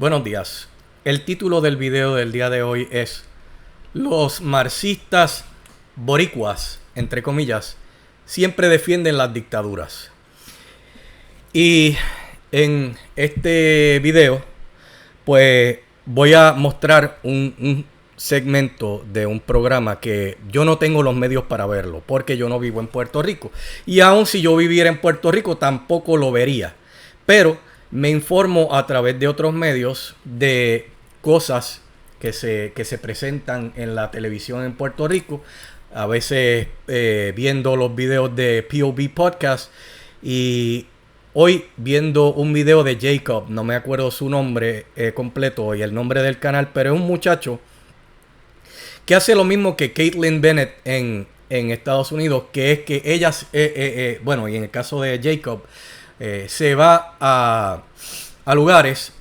Buenos días. El título del video del día de hoy es Los marxistas boricuas, entre comillas, siempre defienden las dictaduras. Y en este video, pues voy a mostrar un segmento de un programa que yo no tengo los medios para verlo, porque yo no vivo en Puerto Rico. Y aun si yo viviera en Puerto Rico, tampoco lo vería. Pero me informo a través de otros medios de cosas que se presentan en la televisión en Puerto Rico. A veces viendo los videos de POV Podcast, y hoy viendo un video de Jacob, no me acuerdo su nombre completo y el nombre del canal, pero es un muchacho que hace lo mismo que Caitlin Bennett en Estados Unidos, que es que ellas, bueno, y en el caso de Jacob, se va a lugares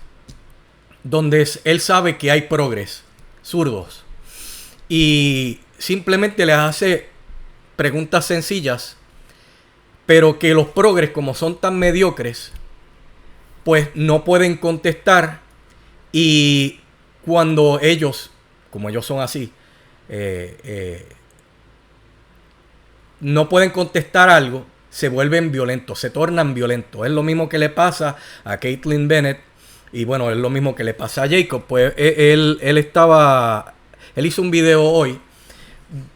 donde él sabe que hay progres zurdos y simplemente les hace preguntas sencillas, pero que los progres, como son tan mediocres, pues no pueden contestar. Y cuando ellos, como ellos son así, no pueden contestar algo, se vuelven violentos, se tornan violentos. Es lo mismo que le pasa a Caitlin Bennett. Y bueno, es lo mismo que le pasa a Jacob. Pues él hizo un video hoy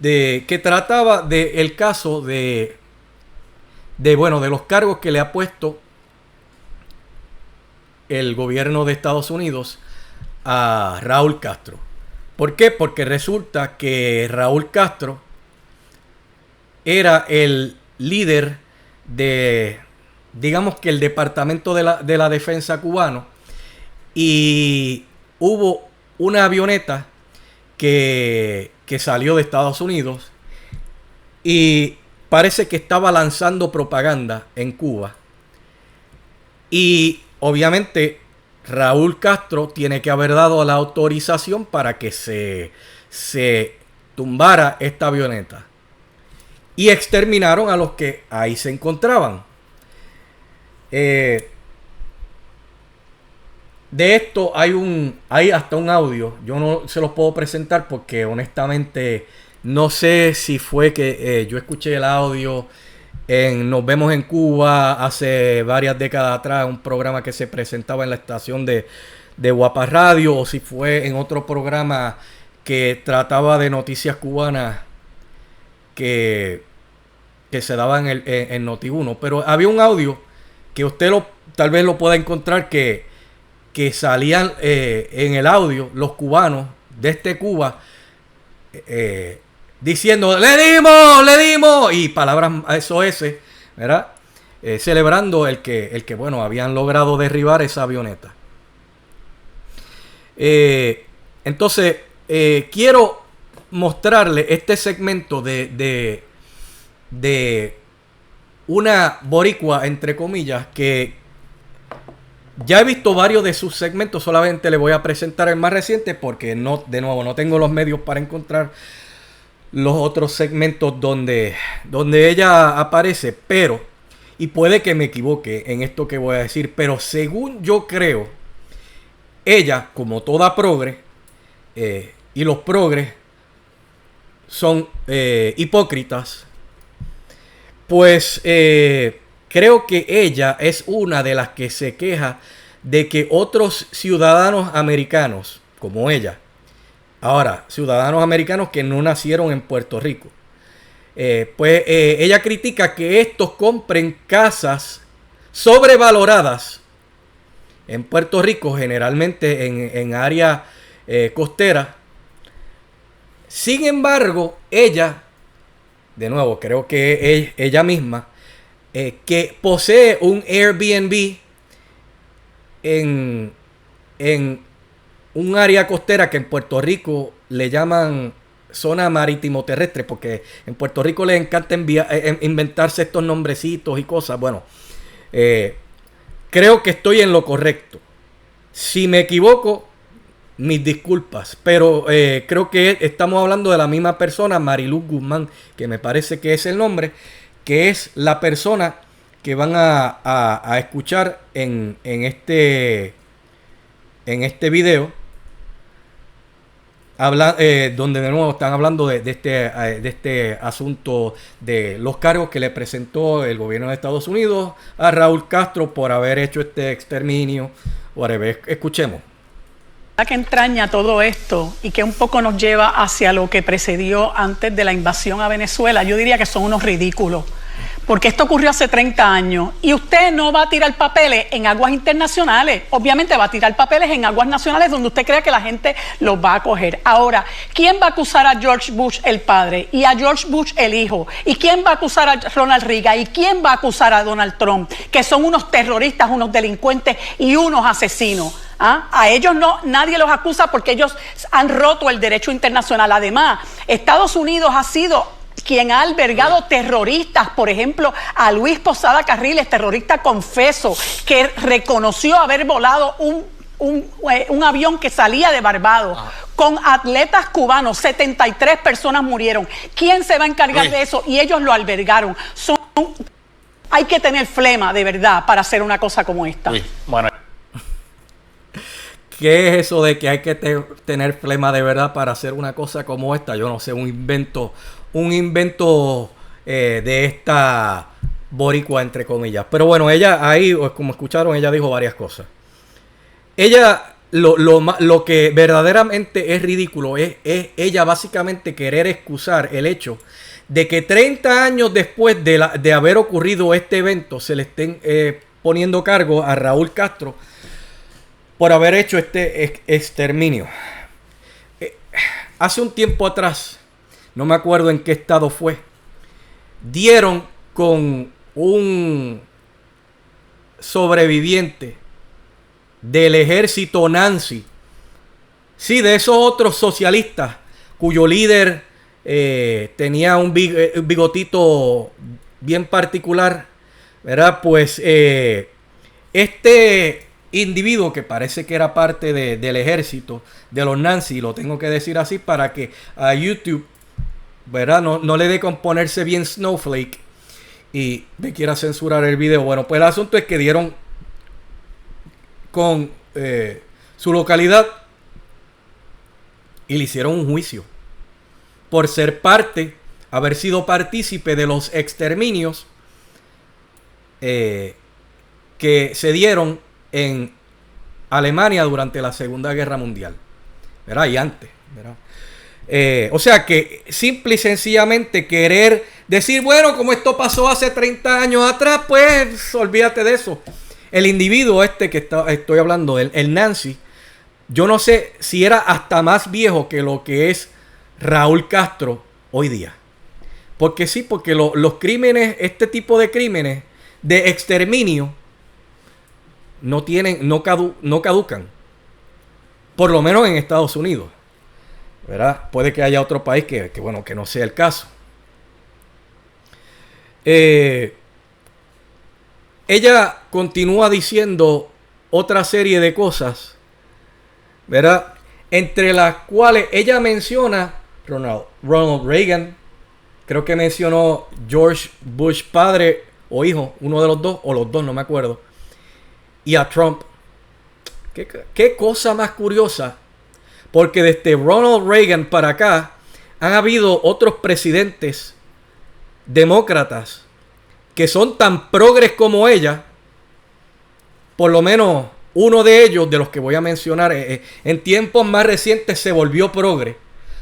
que trataba del caso de los cargos que le ha puesto el gobierno de Estados Unidos a Raúl Castro. ¿Por qué? Porque resulta que Raúl Castro era el líder de, digamos que el departamento de la defensa cubano, y hubo una avioneta que salió de Estados Unidos y parece que estaba lanzando propaganda en Cuba. Y obviamente Raúl Castro tiene que haber dado la autorización para que se tumbara esta avioneta. Y exterminaron a los que ahí se encontraban. De esto hay hasta un audio. Yo no se los puedo presentar porque honestamente no sé si fue que yo escuché el audio en Nos Vemos en Cuba hace varias décadas atrás, un programa que se presentaba en la estación de Guapa Radio, o si fue en otro programa que trataba de noticias cubanas que se daban en Noti1. Pero había un audio que usted tal vez lo pueda encontrar, que salían en el audio los cubanos de Cuba diciendo le dimos y palabras SOS, ¿verdad? Celebrando el que bueno, habían logrado derribar esa avioneta. Entonces quiero mostrarle este segmento de una boricua, entre comillas, que ya he visto varios de sus segmentos. Solamente le voy a presentar el más reciente porque de nuevo no tengo los medios para encontrar los otros segmentos donde ella aparece. Pero, y puede que me equivoque en esto que voy a decir, pero según yo creo, ella, como toda progre, y los progres son hipócritas, pues creo que ella es una de las que se queja de que otros ciudadanos americanos, como ella, ahora, ciudadanos americanos que no nacieron en Puerto Rico, pues ella critica que estos compren casas sobrevaloradas en Puerto Rico, generalmente en áreas costeras. Sin embargo, ella, de nuevo, creo que es ella misma, que posee un Airbnb en un área costera que en Puerto Rico le llaman zona marítimo terrestre, porque en Puerto Rico les encanta inventarse estos nombrecitos y cosas. Bueno, creo que estoy en lo correcto. Si me equivoco, mis disculpas, pero creo que estamos hablando de la misma persona, Mariluz Guzmán, que me parece que es el nombre, que es la persona que van a escuchar en este en este video, donde de nuevo están hablando de este asunto de los cargos que le presentó el gobierno de Estados Unidos a Raúl Castro por haber hecho este exterminio. Whatever. Escuchemos. La que entraña todo esto y que un poco nos lleva hacia lo que precedió antes de la invasión a Venezuela, yo diría que son unos ridículos. Porque esto ocurrió hace 30 años y usted no va a tirar papeles en aguas internacionales. Obviamente va a tirar papeles en aguas nacionales donde usted crea que la gente los va a coger. Ahora, ¿quién va a acusar a George Bush el padre y a George Bush el hijo? ¿Y quién va a acusar a Ronald Reagan? ¿Y quién va a acusar a Donald Trump? Que son unos terroristas, unos delincuentes y unos asesinos. ¿Ah? A ellos no, nadie los acusa porque ellos han roto el derecho internacional. Además, Estados Unidos ha sido quien ha albergado terroristas, por ejemplo, a Luis Posada Carriles, terrorista confeso, que reconoció haber volado un avión que salía de Barbados con atletas cubanos. 73 personas murieron. ¿Quién se va a encargar de eso? Y ellos lo albergaron. Hay que tener flema, de verdad, para hacer una cosa como esta. Bueno, ¿qué es eso de que hay que tener flema de verdad para hacer una cosa como esta? Yo no sé, un invento de esta boricua, entre comillas. Pero bueno, ella ahí, como escucharon, ella dijo varias cosas. Ella, lo que verdaderamente es ridículo es ella básicamente querer excusar el hecho de que 30 años después de haber ocurrido este evento se le estén poniendo cargo a Raúl Castro por haber hecho este exterminio. Hace un tiempo atrás, no me acuerdo en qué estado fue, dieron con un sobreviviente del ejército nazi. Sí, de esos otros socialistas cuyo líder tenía un bigotito bien particular, ¿verdad? Pues este individuo que parece que era parte del ejército de los nazis, lo tengo que decir así para que a YouTube, ¿verdad? No le dé con ponerse bien Snowflake y me quiera censurar el video. Bueno, pues el asunto es que dieron con su localidad y le hicieron un juicio por ser haber sido partícipe de los exterminios que se dieron en Alemania durante la Segunda Guerra Mundial, ¿verdad? Y antes, ¿verdad? O sea que simple y sencillamente querer decir, bueno, como esto pasó hace 30 años atrás, pues olvídate de eso. El individuo que estoy hablando, el Nancy, yo no sé si era hasta más viejo que lo que es Raúl Castro hoy día. Porque sí, porque los crímenes, este tipo de crímenes de exterminio no caducan. Por lo menos en Estados Unidos, ¿verdad? Puede que haya otro país que no sea el caso. Ella continúa diciendo otra serie de cosas, ¿verdad? Entre las cuales ella menciona Ronald Reagan, creo que mencionó George Bush padre o hijo, uno de los dos, o los dos, no me acuerdo, y a Trump. ¿Qué cosa más curiosa? Porque desde Ronald Reagan para acá han habido otros presidentes demócratas que son tan progres como ella. Por lo menos uno de ellos, de los que voy a mencionar, en tiempos más recientes se volvió progre.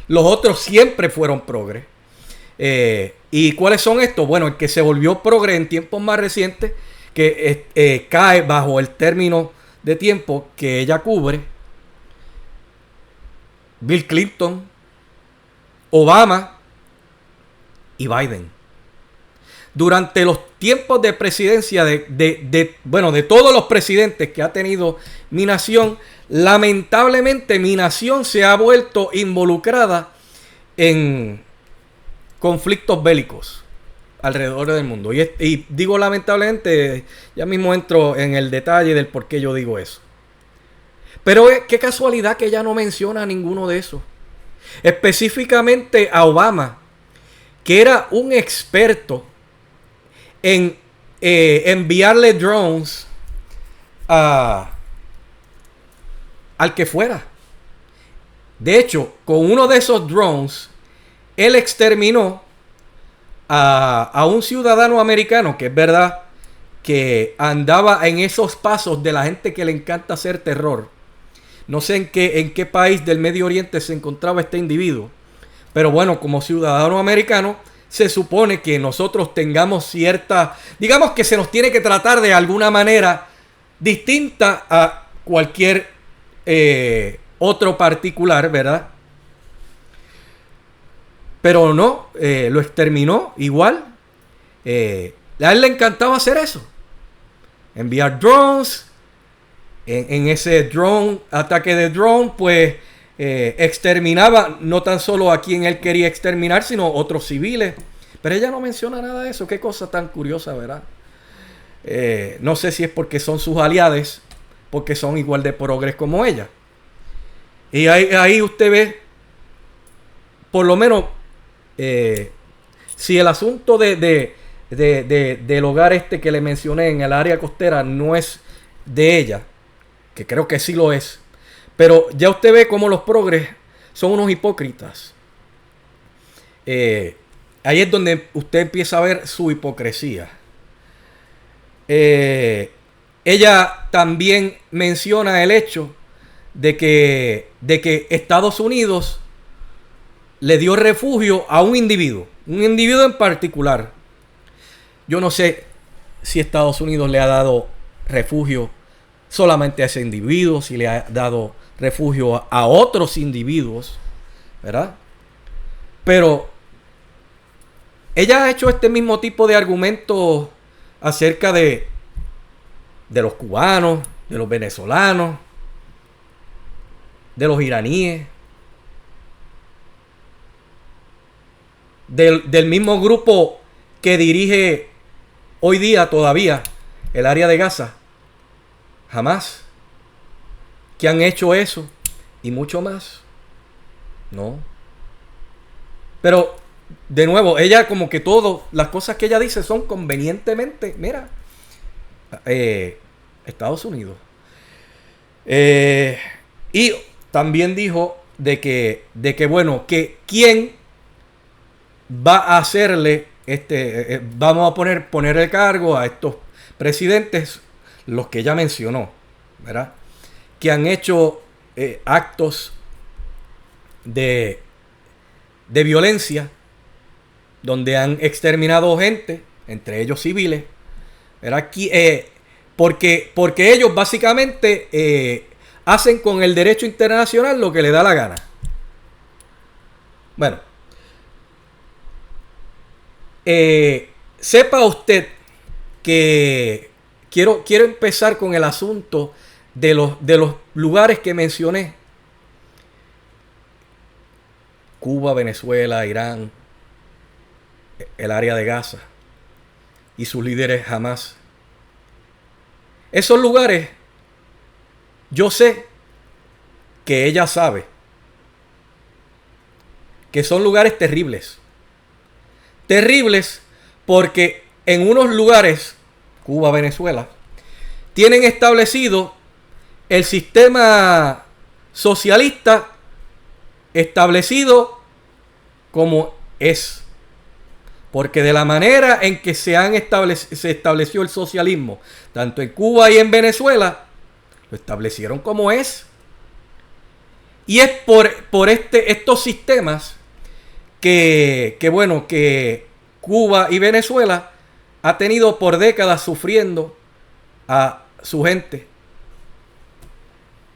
Los otros siempre fueron progres. ¿Y cuáles son estos? Bueno, el que se volvió progre en tiempos más recientes, que cae bajo el término de tiempo que ella cubre: Bill Clinton, Obama y Biden. Durante los tiempos de presidencia de todos los presidentes que ha tenido mi nación, lamentablemente mi nación se ha vuelto involucrada en conflictos bélicos alrededor del mundo. Y digo lamentablemente, ya mismo entro en el detalle del por qué yo digo eso. Pero qué casualidad que ella no menciona a ninguno de esos. Específicamente a Obama, que era un experto en enviarle drones a al que fuera. De hecho, con uno de esos drones, él exterminó a un ciudadano americano, que es verdad que andaba en esos pasos de la gente que le encanta hacer terror. No sé en qué país del Medio Oriente se encontraba este individuo. Pero bueno, como ciudadano americano, se supone que nosotros tengamos cierta... Digamos que se nos tiene que tratar de alguna manera distinta a cualquier otro particular, ¿verdad? Pero no, lo exterminó igual. A él le encantaba hacer eso. Enviar drones. En ese ataque de drone, pues exterminaba no tan solo a quien él quería exterminar, sino otros civiles. Pero ella no menciona nada de eso. Qué cosa tan curiosa, ¿verdad? No sé si es porque son sus aliados, porque son igual de progres como ella. Y ahí usted ve, por lo menos, si el asunto del hogar este que le mencioné en el área costera no es de ella, que creo que sí lo es, pero ya usted ve cómo los progres son unos hipócritas. Ahí es donde usted empieza a ver su hipocresía. Ella también menciona el hecho de que Estados Unidos le dio refugio a un individuo en particular. Yo no sé si Estados Unidos le ha dado refugio solamente a ese individuo, si le ha dado refugio a otros individuos, ¿verdad? Pero ella ha hecho este mismo tipo de argumentos acerca de los cubanos, de los venezolanos, de los iraníes, del mismo grupo que dirige hoy día todavía el área de Gaza. Jamás. Que han hecho eso y mucho más. No. Pero, de nuevo, ella como que las cosas que ella dice son convenientemente, mira, Estados Unidos. Y también dijo de que bueno, que quién va a hacerle vamos a poner el cargo a estos presidentes, los que ella mencionó, ¿verdad? Que han hecho actos de violencia, donde han exterminado gente, entre ellos civiles, ¿verdad? Porque ellos básicamente hacen con el derecho internacional lo que le da la gana. Bueno, sepa usted que quiero empezar con el asunto de los lugares que mencioné: Cuba, Venezuela, Irán, el área de Gaza y sus líderes Hamas. Esos lugares, yo sé que ella sabe que son lugares terribles. Terribles porque en unos lugares, Cuba, Venezuela, tienen establecido el sistema socialista establecido como es. Porque de la manera en que se estableció el socialismo, tanto en Cuba y en Venezuela, lo establecieron como es. Y es por estos sistemas que Cuba y Venezuela ha tenido por décadas sufriendo a su gente,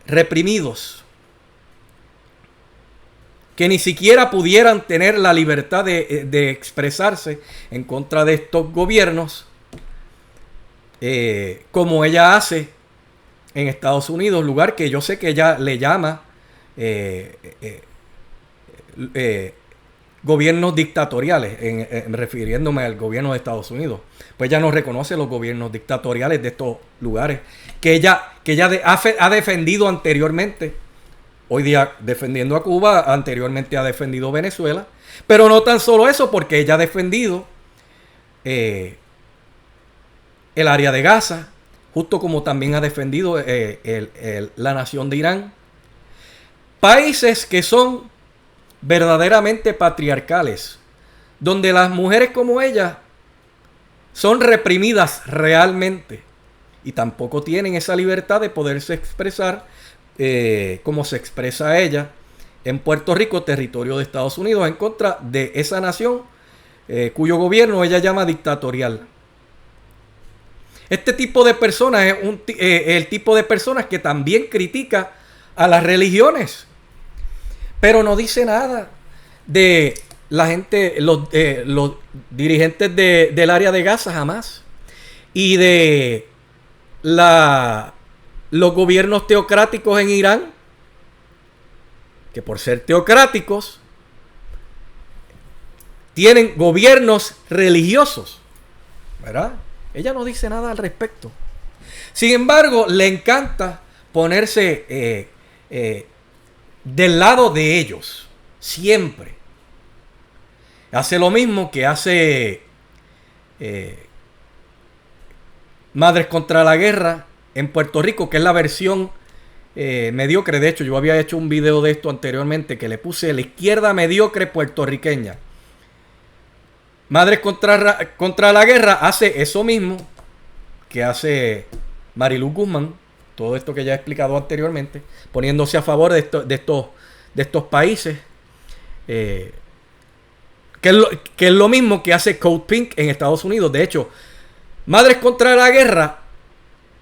reprimidos, que ni siquiera pudieran tener la libertad de expresarse en contra de estos gobiernos, como ella hace en Estados Unidos, lugar que yo sé que ella le llama gobiernos dictatoriales, refiriéndome al gobierno de Estados Unidos. Pues ella no reconoce los gobiernos dictatoriales de estos lugares que ella ha defendido anteriormente. Hoy día defendiendo a Cuba, anteriormente ha defendido Venezuela. Pero no tan solo eso, porque ella ha defendido el área de Gaza, justo como también ha defendido la nación de Irán Países que son verdaderamente patriarcales, donde las mujeres como ella son reprimidas realmente y tampoco tienen esa libertad de poderse expresar como se expresa ella en Puerto Rico, territorio de Estados Unidos, en contra de esa nación cuyo gobierno ella llama dictatorial. Este tipo de personas es el tipo de personas que también critica a las religiones, pero no dice nada de la gente, los dirigentes del área de Gaza jamás, y de los gobiernos teocráticos en Irán, que por ser teocráticos tienen gobiernos religiosos, ¿verdad? Ella no dice nada al respecto. Sin embargo, le encanta ponerse del lado de ellos, siempre. Hace lo mismo que hace Madres contra la Guerra en Puerto Rico, que es la versión mediocre. De hecho, yo había hecho un video de esto anteriormente que le puse la izquierda mediocre puertorriqueña. Madres contra la Guerra hace eso mismo que hace Marilu Guzmán, todo esto que ya he explicado anteriormente, poniéndose a favor de estos países, que es lo mismo que hace Code Pink en Estados Unidos. De hecho, Madres contra la Guerra,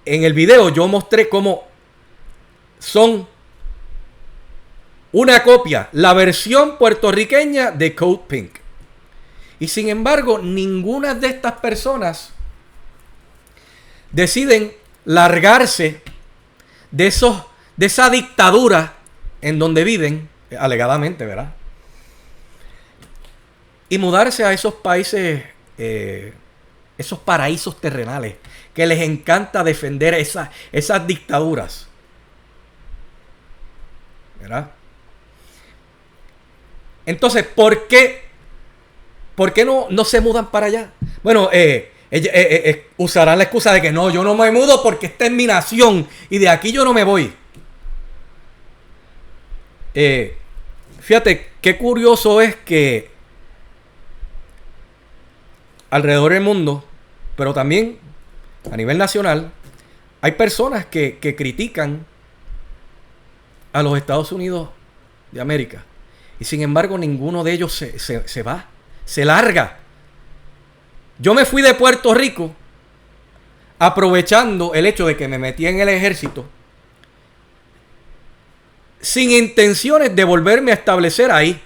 en el video yo mostré cómo son una copia, la versión puertorriqueña de Code Pink. Y sin embargo, ninguna de estas personas deciden largarse de esa dictadura en donde viven, alegadamente, ¿verdad? Y mudarse a esos países, esos paraísos terrenales, que les encanta defender esas dictaduras, ¿verdad? Entonces, ¿por qué no se mudan para allá? Bueno, usarán la excusa de que no, yo no me mudo porque esta es mi nación y de aquí yo no me voy. Fíjate qué curioso es que alrededor del mundo, pero también a nivel nacional, hay personas que critican a los Estados Unidos de América. Y sin embargo, ninguno de ellos se va, se larga. Yo me fui de Puerto Rico aprovechando el hecho de que me metí en el ejército sin intenciones de volverme a establecer ahí.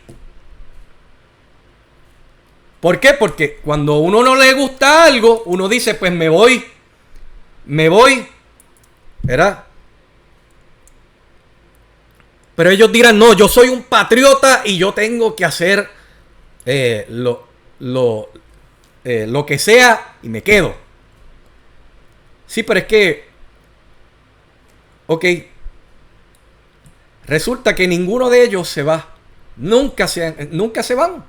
¿Por qué? Porque cuando a uno no le gusta algo, uno dice, pues me voy, ¿verdad? Pero ellos dirán, no, yo soy un patriota y yo tengo que hacer lo que sea y me quedo. Sí, pero es que, ok, resulta que ninguno de ellos se va. Nunca se van.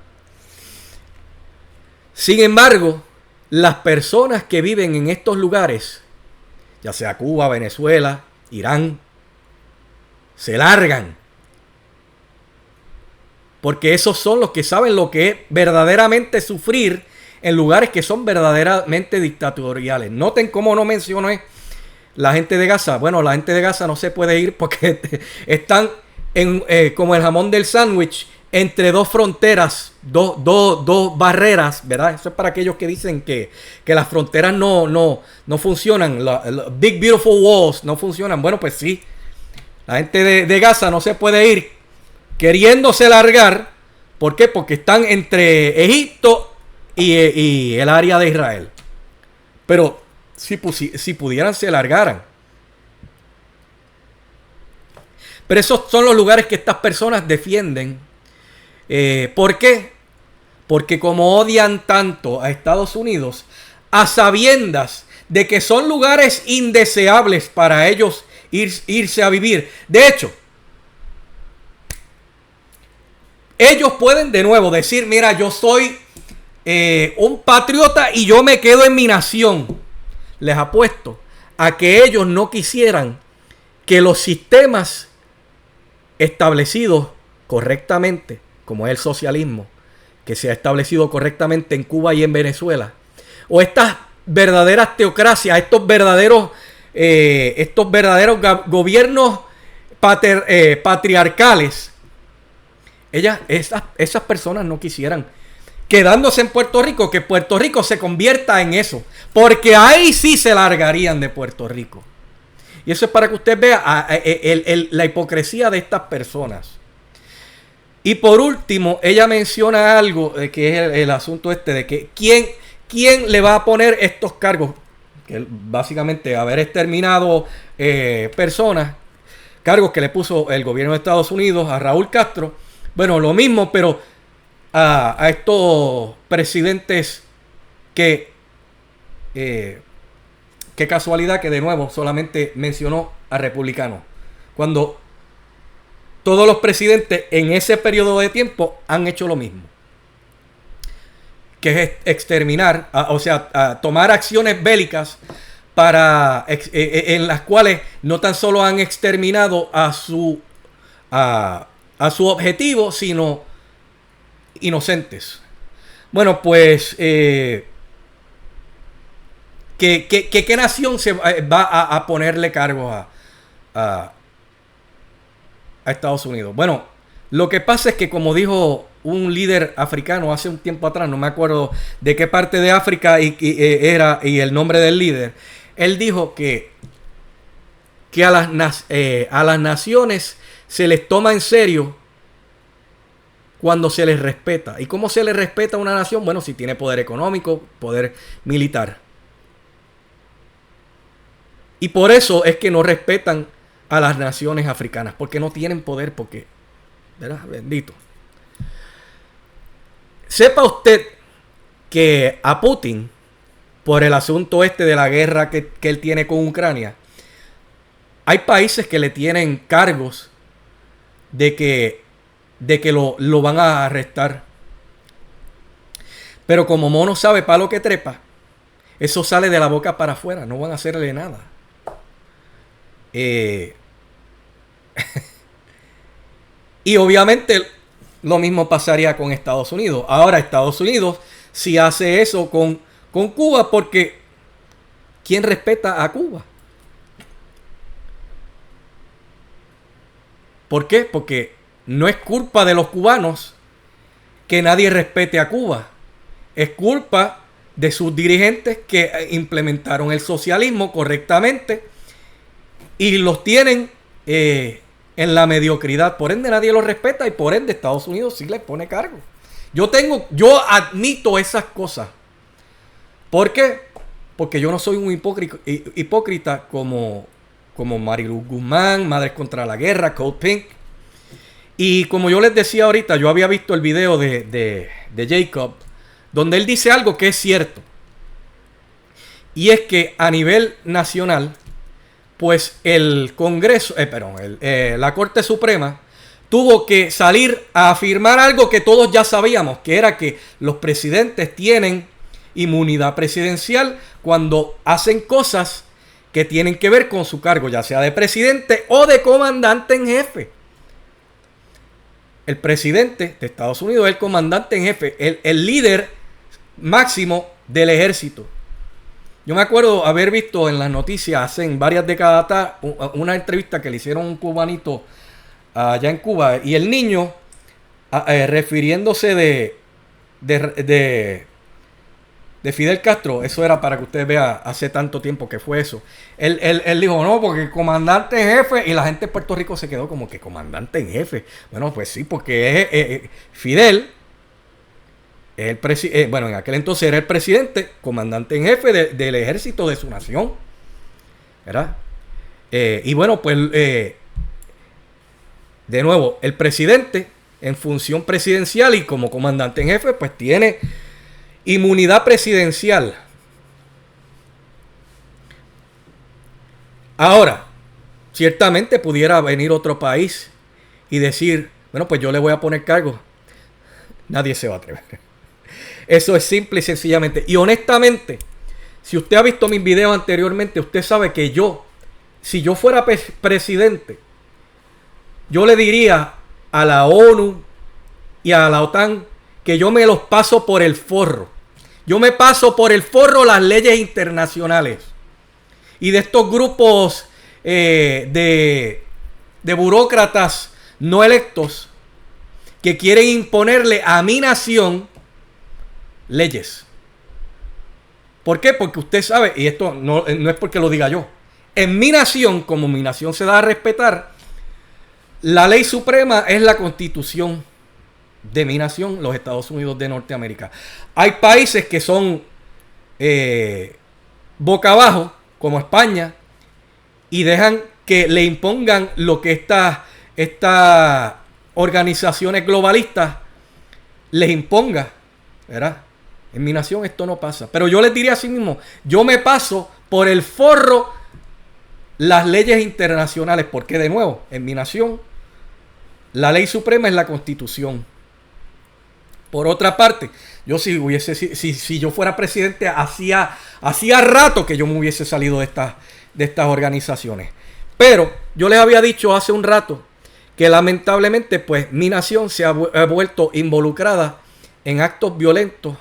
Sin embargo, las personas que viven en estos lugares, ya sea Cuba, Venezuela, Irán, se largan. Porque esos son los que saben lo que es verdaderamente sufrir en lugares que son verdaderamente dictatoriales. Noten cómo no mencioné la gente de Gaza. Bueno, la gente de Gaza no se puede ir porque están como el jamón del sándwich entre dos fronteras, dos barreras, ¿verdad? Eso es para aquellos que dicen que las fronteras no funcionan. Los Big Beautiful Walls no funcionan. Bueno, pues sí. La gente de Gaza no se puede ir queriéndose largar. ¿Por qué? Porque están entre Egipto y el área de Israel. Pero si pudieran, se largaran. Pero esos son los lugares que estas personas defienden. ¿Por qué? Porque como odian tanto a Estados Unidos, a sabiendas de que son lugares indeseables para ellos irse a vivir. De hecho, ellos pueden de nuevo decir, mira, yo soy un patriota y yo me quedo en mi nación. Les apuesto a que ellos no quisieran que los sistemas establecidos correctamente, como es el socialismo, que se ha establecido correctamente en Cuba y en Venezuela, o estas verdaderas teocracias, estos verdaderos gobiernos patriarcales, esas personas no quisieran quedándose en Puerto Rico, que Puerto Rico se convierta en eso, porque ahí sí se largarían de Puerto Rico. Y eso es para que usted vea la hipocresía de estas personas. Y por último, ella menciona algo que es el asunto de que quién le va a poner estos cargos, que básicamente haber exterminado personas, cargos que le puso el gobierno de Estados Unidos a Raúl Castro. Bueno, lo mismo, pero a estos presidentes que qué casualidad que de nuevo solamente mencionó a republicanos, cuando todos los presidentes en ese periodo de tiempo han hecho lo mismo, que es exterminar, tomar acciones bélicas en las cuales no tan solo han exterminado a su objetivo, sino inocentes. Bueno, pues ¿qué nación se va a ponerle cargos a Estados Unidos? Bueno, lo que pasa es que, como dijo un líder africano hace un tiempo atrás, no me acuerdo de qué parte de África era y el nombre del líder, él dijo que a las naciones se les toma en serio cuando se les respeta. ¿Y cómo se les respeta a una nación? Bueno, si tiene poder económico, poder militar. Y por eso es que no respetan a las naciones africanas, porque no tienen poder, porque, ¿verdad? Bendito. Sepa usted que a Putin, por el asunto de la guerra que él tiene con Ucrania, hay países que le tienen cargos de que lo van a arrestar. Pero como mono sabe palo que trepa, eso sale de la boca para afuera, no van a hacerle nada. Y obviamente lo mismo pasaría con Estados Unidos. Ahora Estados Unidos si hace eso con Cuba, porque ¿quién respeta a Cuba? ¿Por qué? Porque no es culpa de los cubanos que nadie respete a Cuba. Es culpa de sus dirigentes que implementaron el socialismo correctamente y los tienen en la mediocridad. Por ende nadie los respeta y por ende Estados Unidos sí les pone cargo. Yo admito esas cosas. ¿Por qué? Porque yo no soy un hipócrita como Mariluz Guzmán, Madres contra la Guerra, Code Pink. Y como yo les decía ahorita, yo había visto el video de Jacob, donde él dice algo que es cierto. Y es que a nivel nacional, pues el Congreso, la Corte Suprema tuvo que salir a afirmar algo que todos ya sabíamos, que era que los presidentes tienen inmunidad presidencial cuando hacen cosas que tienen que ver con su cargo, ya sea de presidente o de comandante en jefe. El presidente de Estados Unidos es el comandante en jefe, el líder máximo del ejército. Yo me acuerdo haber visto en las noticias hace varias décadas atrás una entrevista que le hicieron a un cubanito allá en Cuba, y el niño, refiriéndose de Fidel Castro, eso era para que usted vea hace tanto tiempo que fue eso. Él dijo, no, porque el comandante en jefe, y la gente de Puerto Rico se quedó como que comandante en jefe. Bueno, pues sí, porque Fidel, bueno, en aquel entonces era el presidente, comandante en jefe del ejército de su nación, ¿verdad? Y bueno, pues de nuevo, el presidente en función presidencial y como comandante en jefe, pues tiene inmunidad presidencial. Ahora, ciertamente pudiera venir otro país y decir, bueno, pues yo le voy a poner cargo. Nadie se va a atrever. Eso es simple y sencillamente. Y honestamente, si usted ha visto mis videos anteriormente, usted sabe que si yo fuera presidente, yo le diría a la ONU y a la OTAN que yo me los paso por el forro. Yo me paso por el forro las leyes internacionales. Y de estos grupos de burócratas no electos que quieren imponerle a mi nación leyes. ¿Por qué? Porque usted sabe, y esto no es porque lo diga yo, en mi nación, como mi nación se da a respetar, la ley suprema es la Constitución de mi nación, los Estados Unidos de Norteamérica. Hay países que son boca abajo, como España, y dejan que le impongan lo que estas organizaciones globalistas les imponga, ¿verdad? En mi nación esto no pasa. Pero yo les diría así mismo, yo me paso por el forro las leyes internacionales, porque de nuevo, en mi nación, la ley suprema es la Constitución. Por otra parte, yo si yo fuera presidente, hacía rato que yo me hubiese salido de estas organizaciones. Pero yo les había dicho hace un rato que lamentablemente pues mi nación se ha vuelto involucrada en actos violentos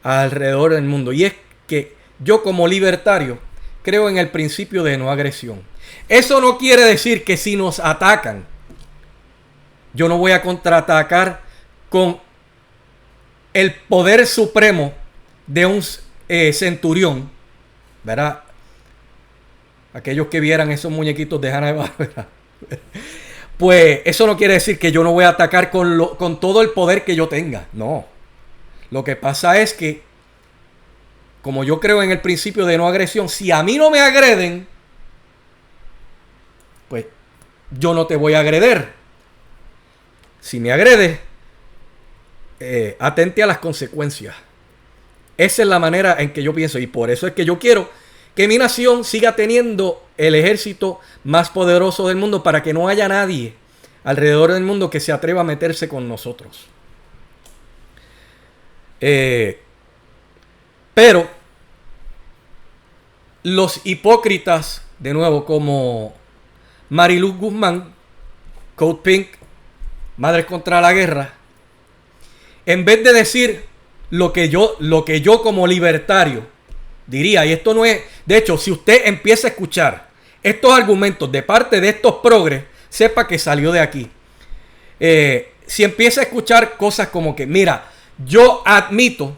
alrededor del mundo. Y es que yo como libertario creo en el principio de no agresión. Eso no quiere decir que si nos atacan, yo no voy a contraatacar con el poder supremo de un centurión, ¿verdad? Aquellos que vieran esos muñequitos de Hanna-Barbera. Pues eso no quiere decir que yo no voy a atacar con todo el poder que yo tenga. No. Lo que pasa es que, como yo creo en el principio de no agresión, si a mí no me agreden, pues yo no te voy a agreder. Si me agredes, atente a las consecuencias. Esa es la manera en que yo pienso, y por eso es que yo quiero que mi nación siga teniendo el ejército más poderoso del mundo, para que no haya nadie alrededor del mundo que se atreva a meterse con nosotros. Pero los hipócritas, de nuevo, como Mariluz Guzmán, Code Pink, Madres contra la Guerra, en vez de decir lo que yo como libertario diría, y esto no es, de hecho, si usted empieza a escuchar estos argumentos de parte de estos progres, sepa que salió de aquí. Si empieza a escuchar cosas como que, mira, yo admito,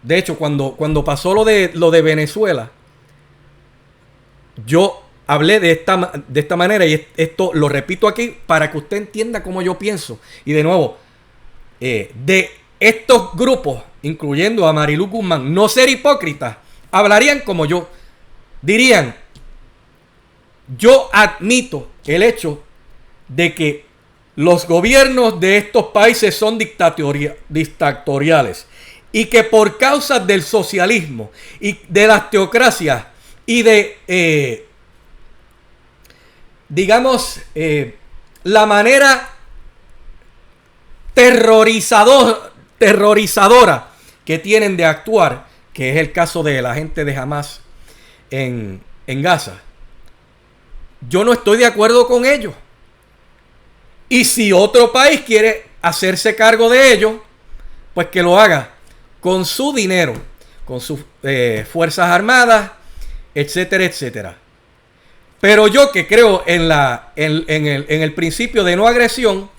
de hecho, cuando pasó lo de Venezuela, yo hablé de esta manera, y esto lo repito aquí para que usted entienda cómo yo pienso. Y de nuevo, de estos grupos, incluyendo a Mariluz Guzmán, no ser hipócritas, hablarían como yo. Dirían, yo admito el hecho de que los gobiernos de estos países son dictatoriales, y que por causa del socialismo y de las teocracias y de, la manera terrorizadora que tienen de actuar, que es el caso de la gente de Hamas en Gaza, yo no estoy de acuerdo con ellos. Y si otro país quiere hacerse cargo de ellos, pues que lo haga con su dinero, con sus fuerzas armadas, etcétera, etcétera. Pero yo, que creo en el principio de no agresión,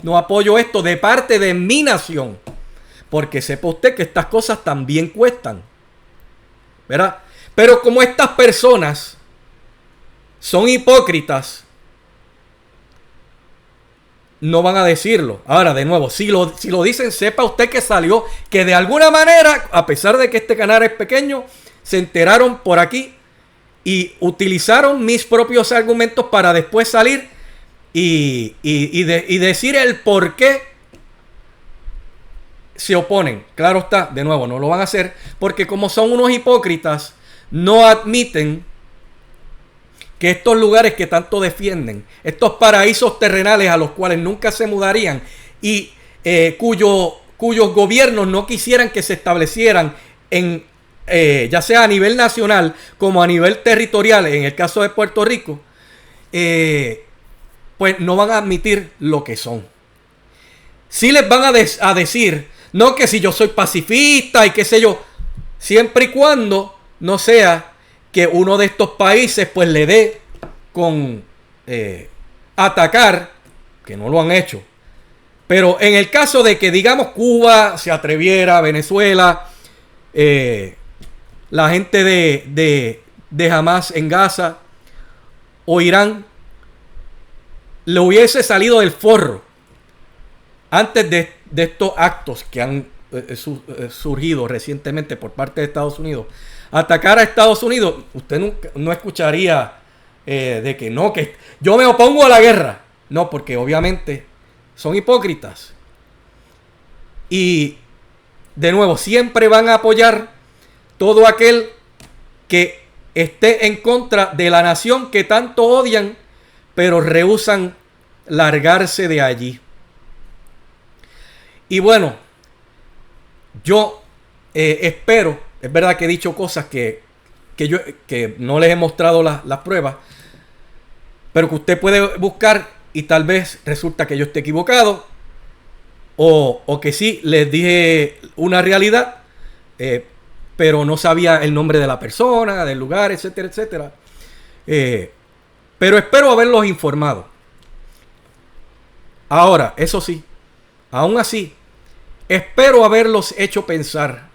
no apoyo esto de parte de mi nación. Porque sepa usted que estas cosas también cuestan, ¿verdad? Pero como estas personas son hipócritas, no van a decirlo. Ahora, de nuevo, si lo dicen, sepa usted que salió, que de alguna manera, a pesar de que este canal es pequeño, se enteraron por aquí y utilizaron mis propios argumentos para después salir y decir el por qué se oponen. Claro está, de nuevo, no lo van a hacer porque como son unos hipócritas, no admiten que estos lugares que tanto defienden, estos paraísos terrenales a los cuales nunca se mudarían y cuyos gobiernos no quisieran que se establecieran en ya sea a nivel nacional como a nivel territorial, en el caso de Puerto Rico, pues no van a admitir lo que son. Sí les van a decir, no, que si yo soy pacifista y qué sé yo, siempre y cuando no sea que uno de estos países pues le dé con atacar, que no lo han hecho. Pero en el caso de que, digamos, Cuba se atreviera, Venezuela, la gente de Hamas en Gaza o Irán, le hubiese salido del forro antes de estos actos que han surgido recientemente por parte de Estados Unidos, atacar a Estados Unidos, usted no escucharía de que no, que yo me opongo a la guerra. No, porque obviamente son hipócritas. Y de nuevo, siempre van a apoyar todo aquel que esté en contra de la nación que tanto odian, pero rehúsan largarse de allí. Y bueno, yo espero, es verdad que he dicho cosas que no les he mostrado las pruebas, pero que usted puede buscar y tal vez resulta que yo esté equivocado, o que sí les dije una realidad, pero no sabía el nombre de la persona, del lugar, etcétera, etcétera. Pero espero haberlos informado. Ahora, eso sí, aún así, espero haberlos hecho pensar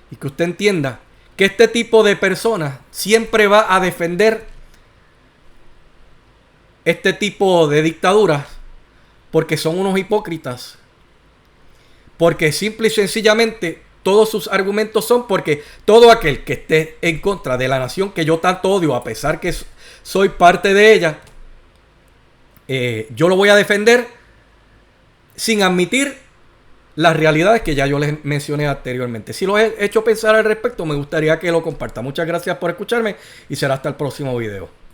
y que usted entienda que este tipo de personas siempre va a defender este tipo de dictaduras porque son unos hipócritas. Porque simple y sencillamente todos sus argumentos son porque todo aquel que esté en contra de la nación que yo tanto odio, a pesar que soy parte de ella, yo lo voy a defender sin admitir las realidades que ya yo les mencioné anteriormente. Si lo he hecho pensar al respecto, me gustaría que lo comparta. Muchas gracias por escucharme y será hasta el próximo video.